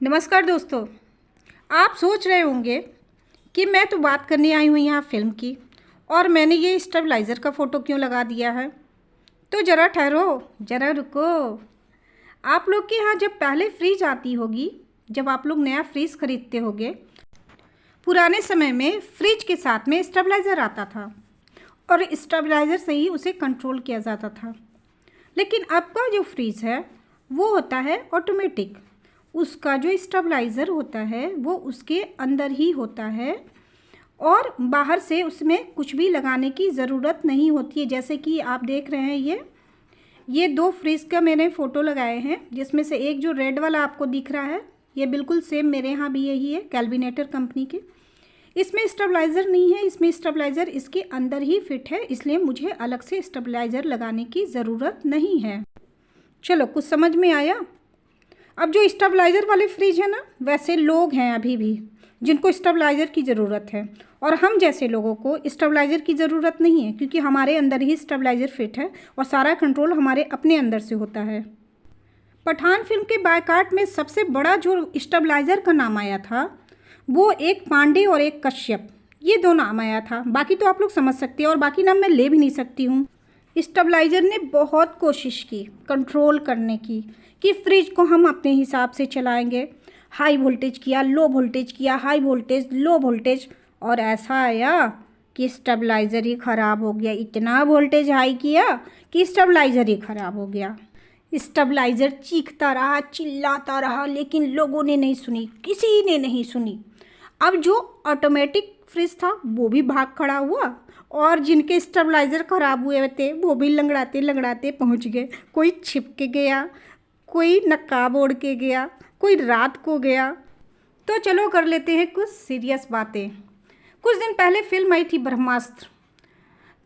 नमस्कार दोस्तों। आप सोच रहे होंगे कि मैं तो बात करने आई हूँ यहाँ फ़िल्म की और मैंने ये स्टेबलाइज़र का फ़ोटो क्यों लगा दिया है। तो ज़रा ठहरो, ज़रा रुको। आप लोग के यहाँ जब पहले फ्रिज आती होगी, जब आप लोग नया फ्रिज ख़रीदते होगे, पुराने समय में फ्रिज के साथ में स्टेबलाइज़र आता था और स्टेबलाइज़र से ही उसे कंट्रोल किया जाता था। लेकिन अब का जो फ्रिज है वो होता है ऑटोमेटिक। उसका जो स्टेबलाइज़र होता है वो उसके अंदर ही होता है और बाहर से उसमें कुछ भी लगाने की ज़रूरत नहीं होती है। जैसे कि आप देख रहे हैं ये दो फ्रिज का मैंने फ़ोटो लगाए हैं, जिसमें से एक जो रेड वाला आपको दिख रहा है ये बिल्कुल सेम मेरे यहाँ भी यही है, कैलविनेटर कंपनी के। इसमें स्टेबलाइज़र नहीं है, इसमें स्टेबलाइज़र इसके अंदर ही फिट है, इसलिए मुझे अलग से स्टेबलाइज़र लगाने की ज़रूरत नहीं है। चलो, कुछ समझ में आया। अब जो स्टेबलाइज़र वाले फ्रिज है ना, वैसे लोग हैं अभी भी जिनको स्टेबलाइज़र की ज़रूरत है और हम जैसे लोगों को स्टेबलाइज़र की ज़रूरत नहीं है, क्योंकि हमारे अंदर ही स्टेबलाइज़र फिट है और सारा कंट्रोल हमारे अपने अंदर से होता है। पठान फिल्म के बायकाट में सबसे बड़ा जो स्टेबलाइज़र का नाम आया था वो एक पांडे और एक कश्यप, ये दो नाम आया था। बाकी तो आप लोग समझ सकते हैं और बाकी नाम मैं ले भी नहीं सकती हूँ। स्टेबलाइज़र ने बहुत कोशिश की कंट्रोल करने की कि फ्रिज को हम अपने हिसाब से चलाएंगे। हाई वोल्टेज किया, लो वोल्टेज किया, हाई वोल्टेज, लो वोल्टेज, और ऐसा आया कि स्टेबलाइज़र ही ख़राब हो गया। इतना वोल्टेज हाई किया कि स्टेबलाइज़र ही ख़राब हो गया। स्टेबलाइज़र चीखता रहा, चिल्लाता रहा, लेकिन लोगों ने नहीं सुनी, किसी ने नहीं सुनी। अब जो ऑटोमेटिक फ्रिज था वो भी भाग खड़ा हुआ और जिनके स्टेबलाइज़र ख़राब हुए थे वो भी लंगड़ाते लंगड़ाते पहुंच गए। कोई छिप के गया, कोई नकाब ओढ़ के गया, कोई रात को गया। तो चलो कर लेते हैं कुछ सीरियस बातें। कुछ दिन पहले फिल्म आई थी ब्रह्मास्त्र,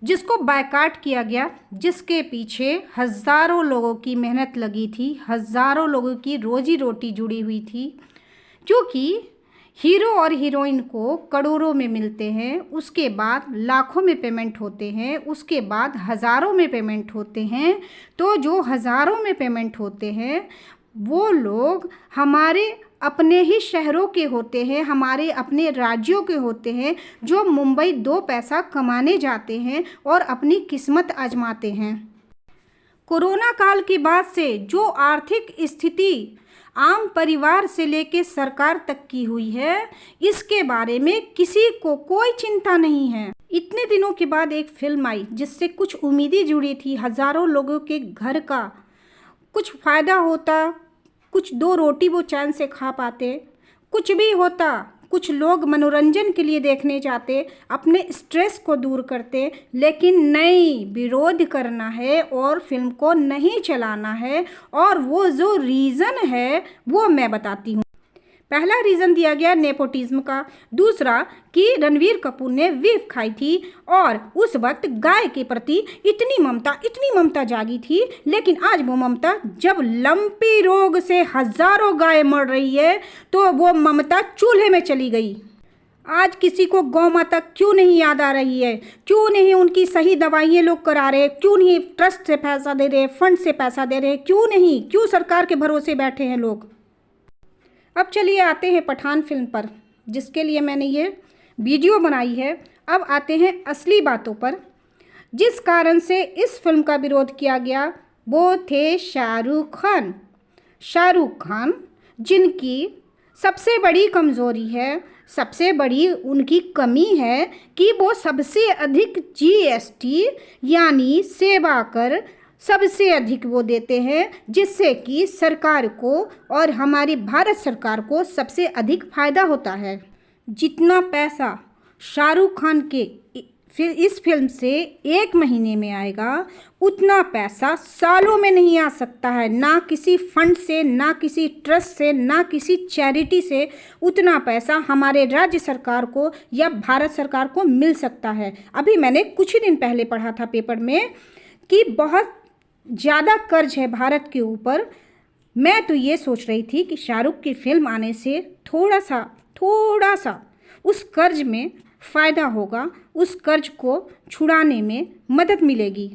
जिसको बायकाट किया गया, जिसके पीछे हज़ारों लोगों की मेहनत लगी थी, हज़ारों लोगों की रोजी रोटी जुड़ी हुई थी। क्योंकि हीरो और हीरोइन को करोड़ों में मिलते हैं, उसके बाद लाखों में पेमेंट होते हैं, उसके बाद हज़ारों में पेमेंट होते हैं। तो जो हज़ारों में पेमेंट होते हैं वो लोग हमारे अपने ही शहरों के होते हैं, हमारे अपने राज्यों के होते हैं, जो मुंबई 2 पैसा कमाने जाते हैं और अपनी किस्मत आजमाते हैं। कोरोना काल के बाद से जो आर्थिक स्थिति आम परिवार से लेकर सरकार तक की हुई है, इसके बारे में किसी को कोई चिंता नहीं है। इतने दिनों के बाद एक फिल्म आई जिससे कुछ उम्मीदें जुड़ी थी, हज़ारों लोगों के घर का कुछ फ़ायदा होता, कुछ 2 रोटी वो चैन से खा पाते, कुछ भी होता, कुछ लोग मनोरंजन के लिए देखने जाते, अपने स्ट्रेस को दूर करते। लेकिन नहीं, विरोध करना है और फिल्म को नहीं चलाना है। और वो जो रीज़न है वो मैं बताती हूँ। पहला रीज़न दिया गया नेपोटिज्म का, दूसरा कि रणवीर कपूर ने विफ खाई थी और उस वक्त गाय के प्रति इतनी ममता जागी थी। लेकिन आज वो ममता, जब लंपी रोग से हज़ारों गाय मर रही है, तो वो ममता चूल्हे में चली गई। आज किसी को गौ माता क्यों नहीं याद आ रही है? क्यों नहीं उनकी सही दवाइयाँ लोग करा रहे? क्यों नहीं ट्रस्ट से पैसा दे रहे, फंड से पैसा दे रहे? क्यों नहीं? क्यों सरकार के भरोसे बैठे हैं लोग? अब चलिए आते हैं पठान फिल्म पर, जिसके लिए मैंने ये वीडियो बनाई है। अब आते हैं असली बातों पर। जिस कारण से इस फिल्म का विरोध किया गया वो थे शाहरुख खान। शाहरुख खान, जिनकी सबसे बड़ी कमज़ोरी है, सबसे बड़ी उनकी कमी है कि वो सबसे अधिक जीएसटी यानी सेवा कर सबसे अधिक वो देते हैं, जिससे कि सरकार को और हमारी भारत सरकार को सबसे अधिक फ़ायदा होता है। जितना पैसा शाहरुख खान के फिर इस फिल्म से 1 महीने में आएगा, उतना पैसा सालों में नहीं आ सकता है। ना किसी फंड से, ना किसी ट्रस्ट से, ना किसी चैरिटी से उतना पैसा हमारे राज्य सरकार को या भारत सरकार को मिल सकता है। अभी मैंने कुछ ही दिन पहले पढ़ा था पेपर में कि बहुत ज़्यादा कर्ज है भारत के ऊपर। मैं तो ये सोच रही थी कि शाहरुख की फिल्म आने से थोड़ा सा उस कर्ज में फ़ायदा होगा, उस कर्ज को छुड़ाने में मदद मिलेगी।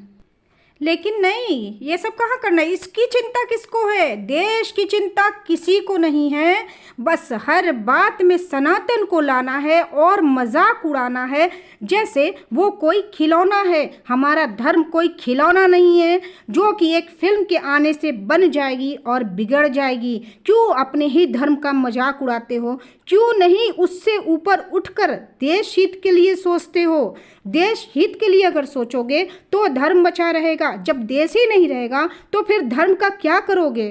लेकिन नहीं, ये सब कहाँ करना है। इसकी चिंता किसको है? देश की चिंता किसी को नहीं है। बस हर बात में सनातन को लाना है और मजाक उड़ाना है, जैसे वो कोई खिलौना है। हमारा धर्म कोई खिलौना नहीं है जो कि एक फिल्म के आने से बन जाएगी और बिगड़ जाएगी। क्यों अपने ही धर्म का मजाक उड़ाते हो? क्यों नहीं उससे ऊपर उठकर देश हित के लिए सोचते हो? देश हित के लिए अगर सोचोगे तो धर्म बचा रहेगा। जब देश ही नहीं रहेगा तो फिर धर्म का क्या करोगे?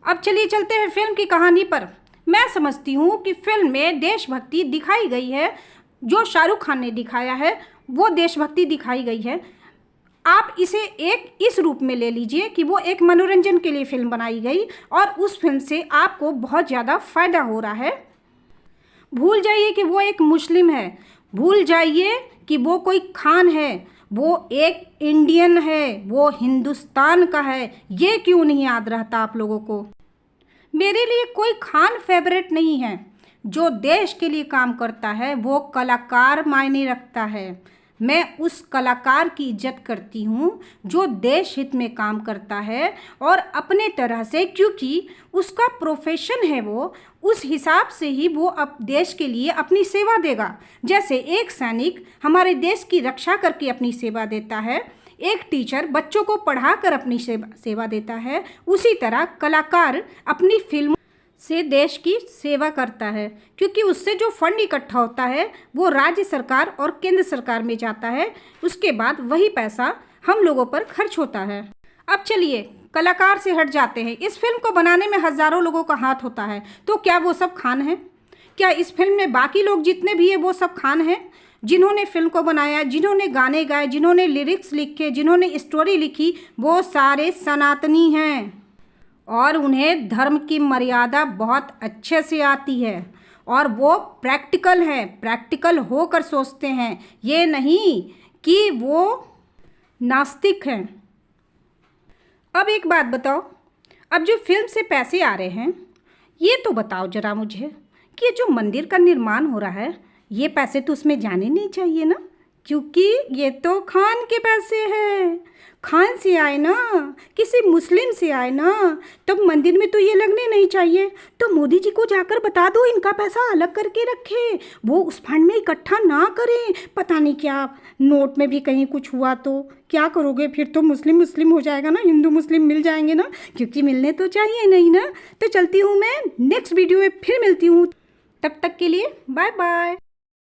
अब चलिए चलते हैं फिल्म की कहानी पर। मैं समझती हूँ कि फिल्म में देशभक्ति दिखाई गई है। जो शाहरुख खान ने दिखाया है वो देशभक्ति दिखाई गई है। आप इसे एक इस रूप में ले लीजिए कि वो एक मनोरंजन के लिए फिल्म बनाई गई और उस फिल्म से आपको बहुत ज़्यादा फ़ायदा हो रहा है। भूल जाइए कि वो एक मुस्लिम है, भूल जाइए कि वो कोई खान है, वो एक इंडियन है, वो हिंदुस्तान का है। ये क्यों नहीं याद रहता आप लोगों को? मेरे लिए कोई खान फेवरेट नहीं है। जो देश के लिए काम करता है वो कलाकार मायने रखता है। मैं उस कलाकार की इज्जत करती हूँ जो देश हित में काम करता है और अपने तरह से, क्योंकि उसका प्रोफेशन है वो, उस हिसाब से ही वो अब देश के लिए अपनी सेवा देगा। जैसे एक सैनिक हमारे देश की रक्षा करके अपनी सेवा देता है, एक टीचर बच्चों को पढ़ा कर अपनी सेवा देता है, उसी तरह कलाकार अपनी फिल्म से देश की सेवा करता है, क्योंकि उससे जो फंड इकट्ठा होता है वो राज्य सरकार और केंद्र सरकार में जाता है। उसके बाद वही पैसा हम लोगों पर खर्च होता है। अब चलिए कलाकार से हट जाते हैं। इस फिल्म को बनाने में हज़ारों लोगों का हाथ होता है, तो क्या वो सब खान हैं? क्या इस फिल्म में बाकी लोग जितने भी हैं वो सब खान हैं? जिन्होंने फिल्म को बनाया, जिन्होंने गाने गाए, जिन्होंने लिरिक्स लिखे, जिन्होंने स्टोरी लिखी, वो सारे सनातनी हैं और उन्हें धर्म की मर्यादा बहुत अच्छे से आती है और वो प्रैक्टिकल है, प्रैक्टिकल होकर सोचते हैं। ये नहीं कि वो नास्तिक हैं। अब एक बात बताओ, अब जो फिल्म से पैसे आ रहे हैं, ये तो बताओ ज़रा मुझे कि ये जो मंदिर का निर्माण हो रहा है, ये पैसे तो उसमें जाने नहीं चाहिए ना, क्योंकि ये तो खान के पैसे हैं। खान से आए ना, किसी मुस्लिम से आए ना, तब मंदिर में तो ये लगने नहीं चाहिए। तो मोदी जी को जाकर बता दो इनका पैसा अलग करके रखे, वो उस फंड में इकट्ठा ना करें। पता नहीं क्या नोट में भी कहीं कुछ हुआ तो क्या करोगे? फिर तो मुस्लिम मुस्लिम हो जाएगा ना, हिंदू मुस्लिम मिल जाएंगे ना, क्योंकि मिलने तो चाहिए नहीं ना। तो चलती हूँ मैं, नेक्स्ट वीडियो में फिर मिलती हूँ। तब तक के लिए बाय बाय।